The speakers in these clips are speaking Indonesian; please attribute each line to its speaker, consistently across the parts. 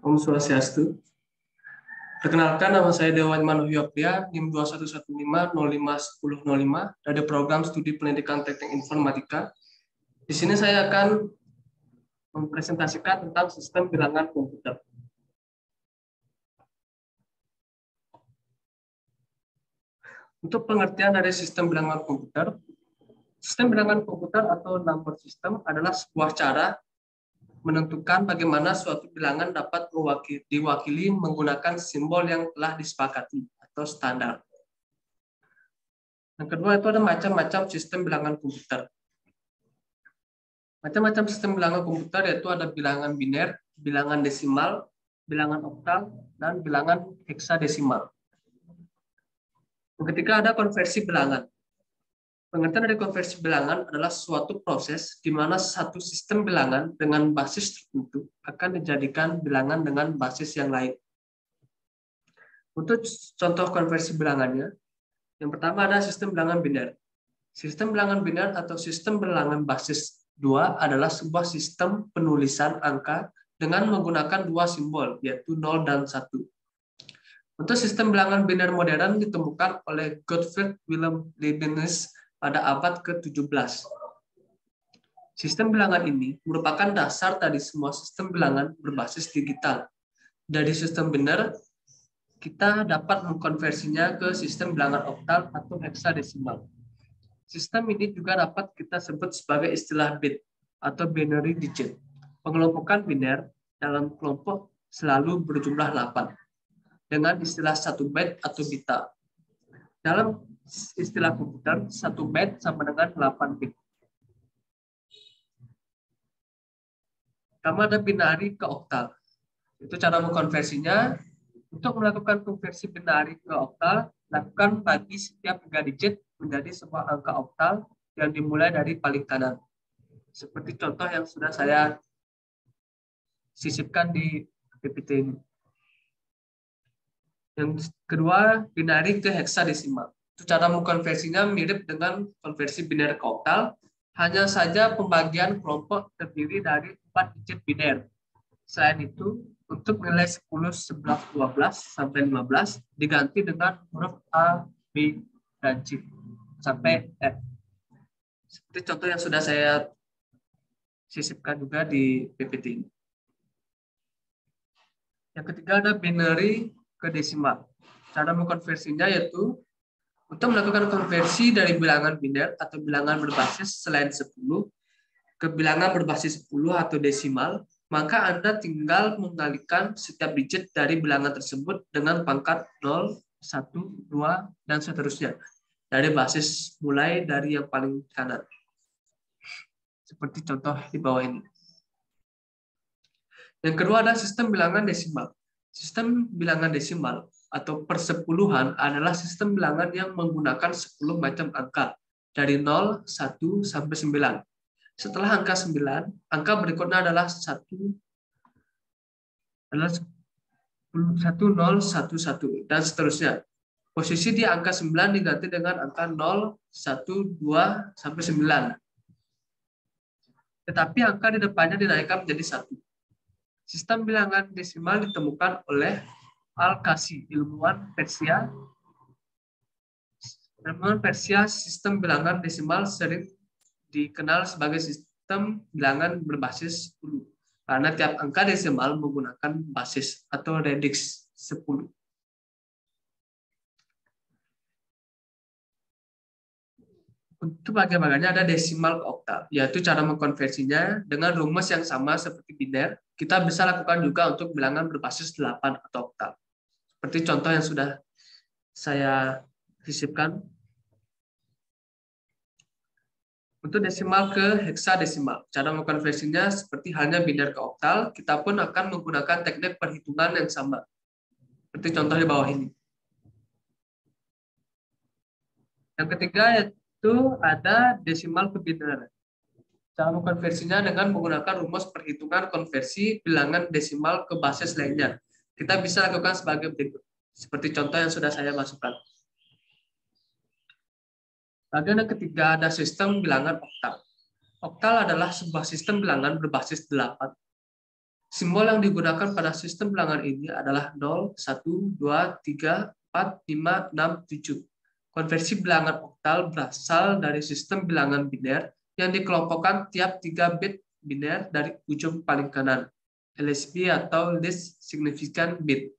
Speaker 1: Om Swastiastu. Perkenalkan, nama saya Dewan Manuhyopria, NIM 2115051005 dari program studi pendidikan teknik informatika. Di sini saya akan mempresentasikan tentang sistem bilangan komputer. Untuk pengertian dari sistem bilangan komputer atau number system adalah sebuah cara menentukan bagaimana suatu bilangan dapat diwakili menggunakan simbol yang telah disepakati atau standar. Yang kedua itu ada macam-macam sistem bilangan komputer. Macam-macam sistem bilangan komputer yaitu ada bilangan biner, bilangan desimal, bilangan oktal, dan bilangan heksadesimal. Yang ketiga ada konversi bilangan. Pengertian dari konversi bilangan adalah suatu proses di mana satu sistem bilangan dengan basis tertentu akan dijadikan bilangan dengan basis yang lain. Untuk contoh konversi bilangannya, yang pertama ada sistem bilangan biner. Sistem bilangan biner atau sistem bilangan basis 2 adalah sebuah sistem penulisan angka dengan menggunakan dua simbol, yaitu 0 dan 1. Untuk sistem bilangan biner modern ditemukan oleh Gottfried Wilhelm Leibniz pada abad ke-17. Sistem bilangan ini merupakan dasar dari semua sistem bilangan berbasis digital. Dari sistem biner, kita dapat mengkonversinya ke sistem bilangan oktal atau heksadesimal. Sistem ini juga dapat kita sebut sebagai istilah bit atau binary digit. Pengelompokan biner dalam kelompok selalu berjumlah 8 dengan istilah 1 byte atau bita. Dalam istilah komputer, 1 byte sama dengan 8 bit. Pertama ada binary ke oktal. Itu cara mengkonversinya. Untuk melakukan konversi binary ke oktal, lakukan bagi setiap 3 digit menjadi sebuah angka oktal yang dimulai dari paling kanan. Seperti contoh yang sudah saya sisipkan di PPT ini. Yang kedua, binary ke heksadesimal. Cara mengkonversinya mirip dengan konversi biner ke oktal, hanya saja pembagian kelompok terdiri dari 4 digit biner. Selain itu, untuk nilai 10, 11, 12, sampai 15 diganti dengan huruf A, B, dan C sampai F. Seperti contoh yang sudah saya sisipkan juga di PPT ini. Yang ketiga ada binary ke desimal. Cara mengkonversinya yaitu untuk melakukan konversi dari bilangan biner atau bilangan berbasis selain 10 ke bilangan berbasis 10 atau desimal, maka Anda tinggal mengalihkan setiap digit dari bilangan tersebut dengan pangkat 0, 1, 2, dan seterusnya. Dari basis mulai dari yang paling kanan. Seperti contoh di bawah ini. Yang kedua adalah sistem bilangan desimal. Sistem bilangan desimal atau persepuluhan adalah sistem bilangan yang menggunakan 10 macam angka dari 0, 1, sampai 9. Setelah angka 9, angka berikutnya adalah 1, 0, 1, 1, dan seterusnya. Posisi di angka 9 diganti dengan angka 0, 1, 2, sampai 9. Tetapi angka di depannya dinaikkan menjadi 1. Sistem bilangan desimal ditemukan oleh Al-Kasi, ilmuwan Persia. Ilmuwan Persia, sistem bilangan desimal sering dikenal sebagai sistem bilangan berbasis 10. Karena tiap angka desimal menggunakan basis atau radix 10. Untuk bagian-bagiannya ada desimal ke oktal, yaitu cara mengkonversinya dengan rumus yang sama seperti biner. Kita bisa lakukan juga untuk bilangan berbasis 8 atau oktal. Seperti contoh yang sudah saya sisipkan. Untuk desimal ke heksadesimal, cara mengkonversinya seperti halnya biner ke oktal, kita pun akan menggunakan teknik perhitungan yang sama. Seperti contoh di bawah ini. Yang ketiga yaitu ada desimal ke biner. Cara mengkonversinya dengan menggunakan rumus perhitungan konversi bilangan desimal ke basis lainnya. Kita bisa lakukan sebagai berikut. Seperti contoh yang sudah saya masukkan. Bagian yang ketiga ada sistem bilangan oktal. Oktal adalah sebuah sistem bilangan berbasis 8. Simbol yang digunakan pada sistem bilangan ini adalah 0, 1, 2, 3, 4, 5, 6, 7. Konversi bilangan oktal berasal dari sistem bilangan biner yang dikelompokkan tiap 3 bit biner dari ujung paling kanan, LSB atau least significant bit.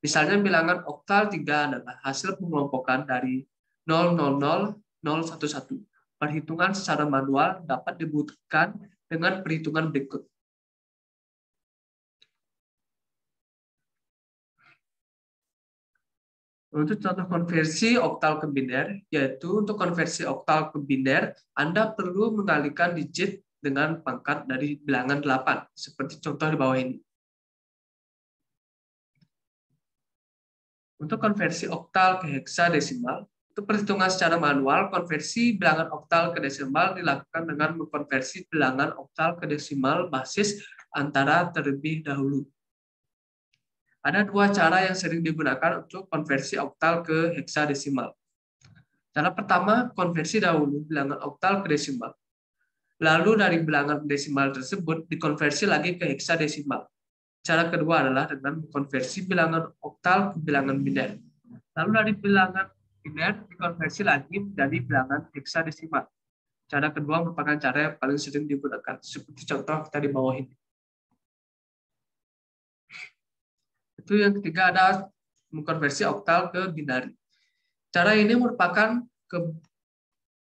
Speaker 1: Misalnya bilangan oktal 3 adalah hasil pengelompokan dari 000 011. Perhitungan secara manual dapat dibuktikan dengan perhitungan berikut. Untuk contoh konversi oktal ke biner, yaitu untuk konversi oktal ke biner, Anda perlu mengalihkan digit dengan pangkat dari bilangan 8, seperti contoh di bawah ini. Untuk konversi oktal ke heksadesimal, untuk perhitungan secara manual, konversi bilangan oktal ke desimal dilakukan dengan mengkonversi bilangan oktal ke desimal basis antara terlebih dahulu. Ada dua cara yang sering digunakan untuk konversi oktal ke heksadesimal. Cara pertama, konversi dahulu bilangan oktal ke desimal. Lalu dari bilangan desimal tersebut dikonversi lagi ke heksadesimal. Cara kedua adalah dengan mengkonversi bilangan oktal ke bilangan biner. Lalu dari bilangan biner dikonversi lagi menjadi bilangan heksadesimal. Cara kedua merupakan cara yang paling sering digunakan, seperti contoh kita di bawah ini. Itu yang ketiga ada mengkonversi oktal ke binari. Cara ini merupakan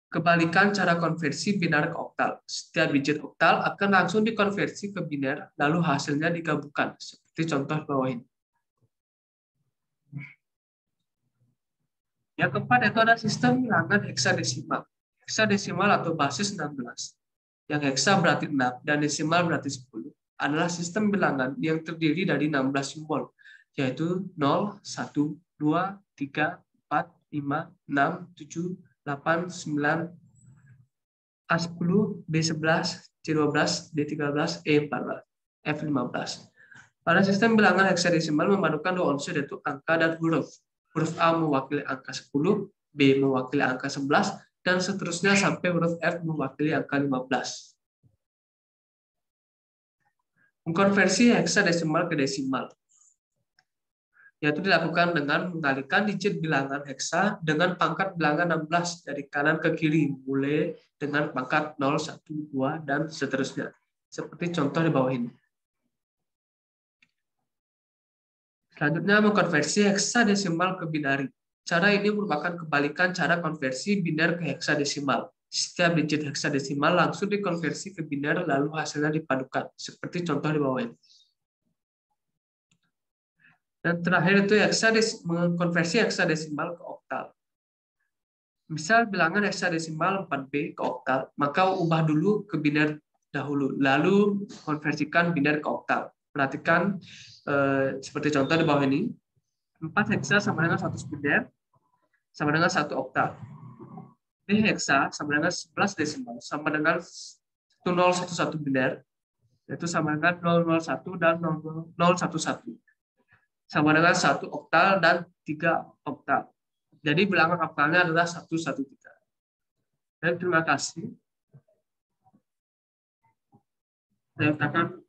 Speaker 1: kebalikan cara konversi binar ke oktal. Setiap digit oktal akan langsung dikonversi ke biner, lalu hasilnya digabungkan, seperti contoh di bawah ini. Yang keempat itu ada sistem bilangan heksadesimal. Heksadesimal atau basis 16. Yang heksa berarti 6 dan desimal berarti 10. Adalah sistem bilangan yang terdiri dari 16 simbol, yaitu 0, 1, 2, 3, 4, 5, 6, 7, 8, 9, A10, B11, C12, D13, E14, F15. Pada sistem bilangan heksadesimal memadukan dua unsur yaitu angka dan huruf. Huruf A mewakili angka 10, B mewakili angka 11, dan seterusnya sampai huruf F mewakili angka 15. Mengkonversi heksadesimal ke desimal, yaitu dilakukan dengan mengalihkan digit bilangan heksa dengan pangkat bilangan 16 dari kanan ke kiri, mulai dengan pangkat 0, 1, 2, dan seterusnya. Seperti contoh di bawah ini. Selanjutnya, mengkonversi heksadesimal ke binari. Cara ini merupakan kebalikan cara konversi biner ke heksadesimal. Setiap digit heksadesimal langsung dikonversi ke biner lalu hasilnya dipadukan, seperti contoh di bawah ini. Dan terakhir itu mengkonversi heksadesimal ke oktal. Misal bilangan heksadesimal 4B ke oktal, maka ubah dulu ke biner dahulu, lalu konversikan biner ke oktal. Perhatikan seperti contoh di bawah ini, 4 heksa sama dengan 1 biner sama dengan 1 oktal. B heksa sama dengan 11 desimal sama dengan 1011 biner, yaitu sama dengan 001 dan 011. Sama dengan 1 oktal dan 3 oktal. Jadi bilangan oktalnya adalah 113. Dan terima kasih. Saya katakan